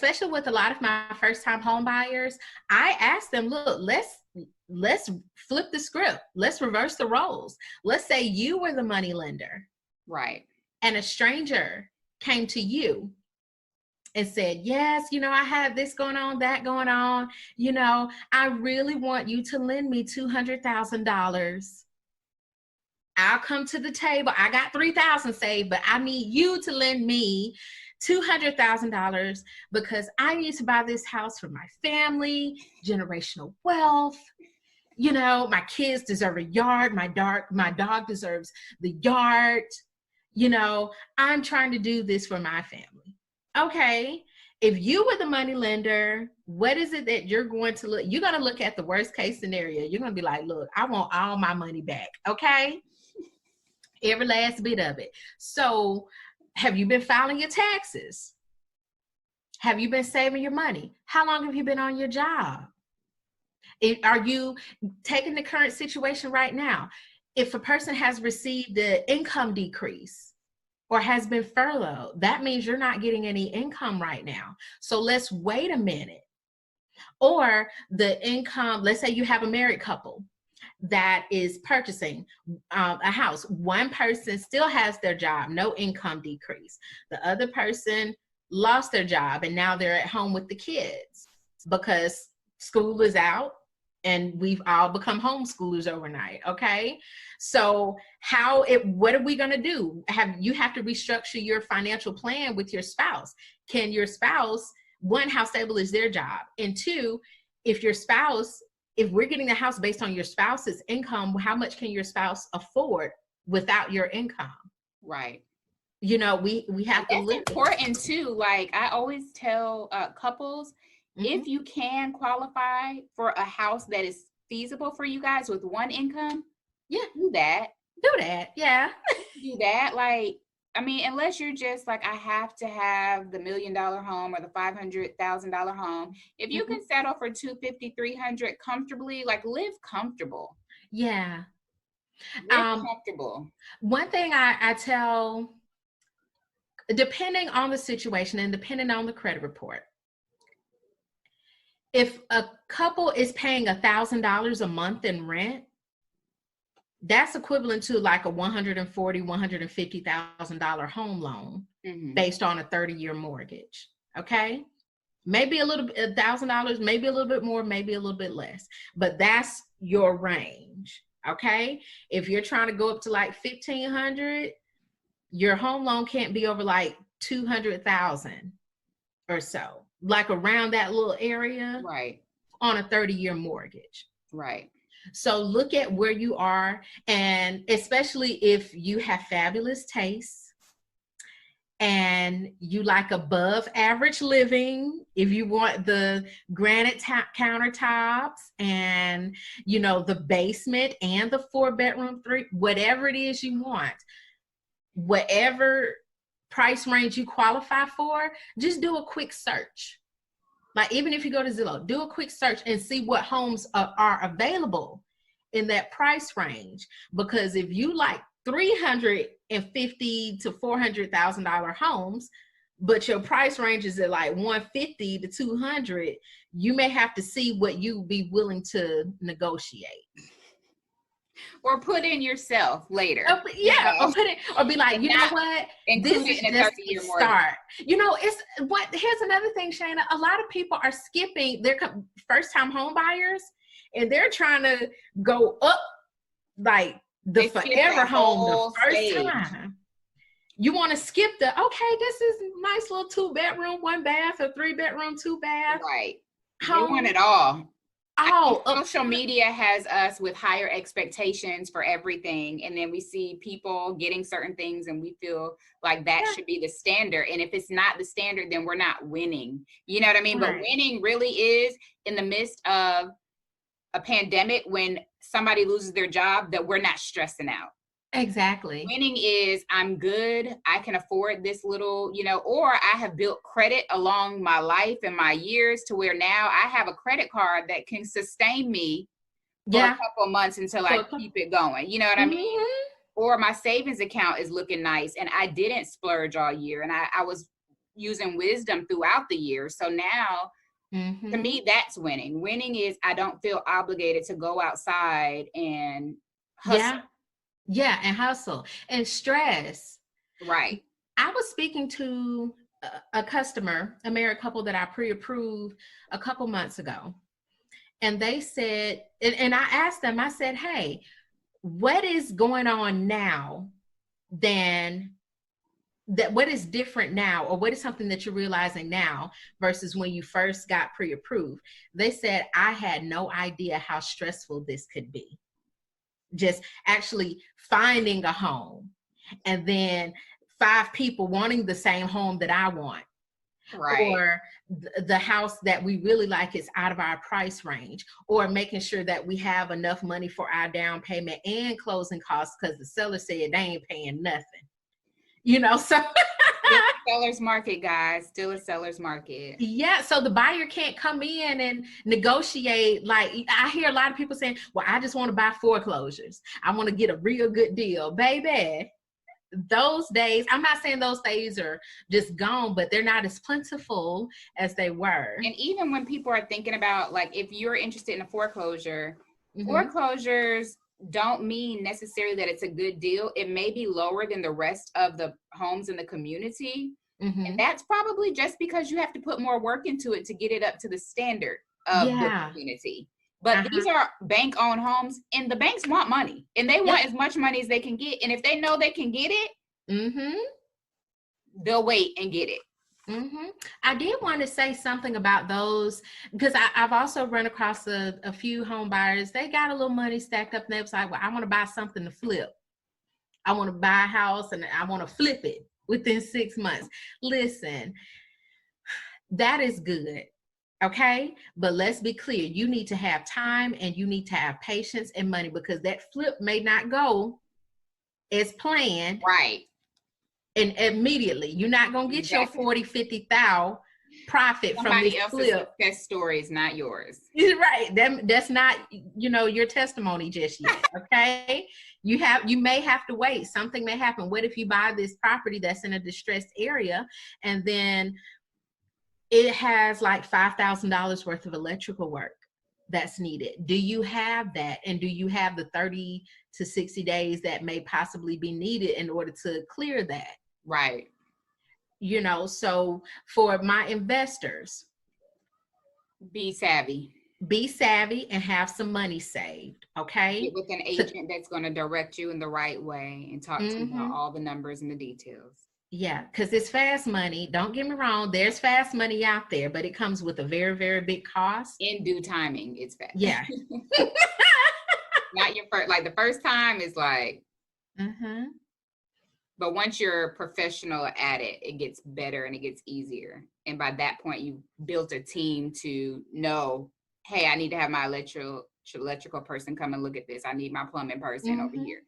especially with a lot of my first time home buyers, I ask them, look, let's flip the script. Let's reverse the roles. Let's say you were the money lender. Right. And a stranger came to you and said, yes, I have this going on, that going on. I really want you to lend me $200,000. I'll come to the table. I got $3,000 saved, but I need you to lend me $200,000 because I need to buy this house for my family, generational wealth. My kids deserve a yard. My dog deserves the yard. I'm trying to do this for my family. Okay. If you were the money lender, what is it that you're going to look? You're going to look at the worst case scenario. You're going to be like, look, I want all my money back. Okay. Every last bit of it. So have you been filing your taxes? Have you been saving your money? How long have you been on your job? Are you taking the current situation right now? If a person has received the income decrease or has been furloughed, that means you're not getting any income right now. So let's wait a minute. Or the income, let's say you have a married couple that is purchasing a house. One person still has their job, no income decrease. The other person lost their job and now they're at home with the kids because school is out and we've all become homeschoolers overnight. Okay. So what are we going to do? You have to restructure your financial plan with your spouse. Can your spouse, one, how stable is their job? And two, if we're getting the house based on your spouse's income, how much can your spouse afford without your income? Right. We have to look. That's important too. Like I always tell couples, if you can qualify for a house that is feasible for you guys with one income, do that. Yeah. Do that. Like, I mean, unless you're just like, I have to have the $1 million home or the $500,000 home. If you can settle for $250,000, $300,000 comfortably, like live comfortable. Yeah. Live comfortable. One thing I tell, depending on the situation and depending on the credit report, if a couple is paying $1,000 a month in rent, that's equivalent to like a $140,000, $150,000 home loan based on a 30-year mortgage. Okay. Maybe a little bit, $1,000, maybe a little bit more, maybe a little bit less, but that's your range. Okay. If you're trying to go up to like 1,500, your home loan can't be over like 200,000 or so, like around that little area. Right. On a 30-year mortgage. Right. So look at where you are, and especially if you have fabulous tastes and you like above average living, if you want the granite countertops and the basement and the 4-bedroom, whatever it is you want, whatever price range you qualify for, just do a quick search. Like even if you go to Zillow, do a quick search and see what homes are available in that price range. Because if you like $350,000 to $400,000 homes, but your price range is at like $150,000 to $200,000, you may have to see what you'd be willing to negotiate. Or put in yourself later. Or be like, you know what? This is just a start. Here's another thing, Shana. A lot of people are skipping their first-time home buyers, and they're trying to go up like the forever home the first time. You want to skip this is a nice little 2-bedroom, 1 bath, or 3-bedroom, 2 bath. Right. You want it all. Social media has us with higher expectations for everything, and then we see people getting certain things and we feel like that should be the standard, and if it's not the standard, then we're not winning. You know what I mean? Right. But winning really is in the midst of a pandemic when somebody loses their job, that we're not stressing out. Exactly. Winning is I'm good, I can afford this little, or I have built credit along my life and my years to where now I have a credit card that can sustain me for a couple months until I keep it going. You know what I mean? Or my savings account is looking nice and I didn't splurge all year and I was using wisdom throughout the year. So now, to me, that's winning. Winning is I don't feel obligated to go outside and hustle. Yeah, and hustle and stress. Right. I was speaking to a customer, a married couple that I pre-approved a couple months ago. And they said, and I asked them, I said, hey, what is going on now what is different now, or what is something that you're realizing now versus when you first got pre-approved? They said, I had no idea how stressful this could be. Just actually finding a home, and then 5 people wanting the same home that I want. Right. Or the house that we really like is out of our price range, or making sure that we have enough money for our down payment and closing costs because the seller said they ain't paying nothing. So Still a seller's market, guys. Still a seller's market. Yeah, so the buyer can't come in and negotiate. Like, I hear a lot of people saying, well, I just want to buy foreclosures. I want to get a real good deal. Baby, those days, I'm not saying those days are just gone, but they're not as plentiful as they were. And even when people are thinking about, like, if you're interested in a foreclosure, foreclosures don't mean necessarily that it's a good deal. It may be lower than the rest of the homes in the community. And that's probably just because you have to put more work into it to get it up to the standard of the community. But these are bank-owned homes, and the banks want money, and they want as much money as they can get. And if they know they can get it, they'll wait and get it. I did want to say something about those, because I've also run across a few home buyers. They got a little money stacked up, and they was like, well, I want to buy something to flip. I want to buy a house and I want to flip it within 6 months. Listen, that is good. Okay, but let's be clear. You need to have time, and you need to have patience and money, because that flip may not go as planned. Right. And immediately, you're not going to get your 40, 50,000 profit from this flip. Success story is not yours. Right. That's not, your testimony just yet. Okay. You may have to wait. Something may happen. What if you buy this property that's in a distressed area, and then it has like $5,000 worth of electrical work that's needed? Do you have that? And do you have the 30 to 60 days that may possibly be needed in order to clear that? Right. So for my investors, be savvy and have some money saved. Okay. Get with an agent that's going to direct you in the right way and talk to you about all the numbers and the details. Yeah, because it's fast money. Don't get me wrong. There's fast money out there, but it comes with a very, very big cost. In due timing, it's fast. Yeah. Not your first, like the first time is like, but once you're professional at it, it gets better and it gets easier. And by that point, you built a team to know, hey, I need to have my electrical person come and look at this. I need my plumbing person over here.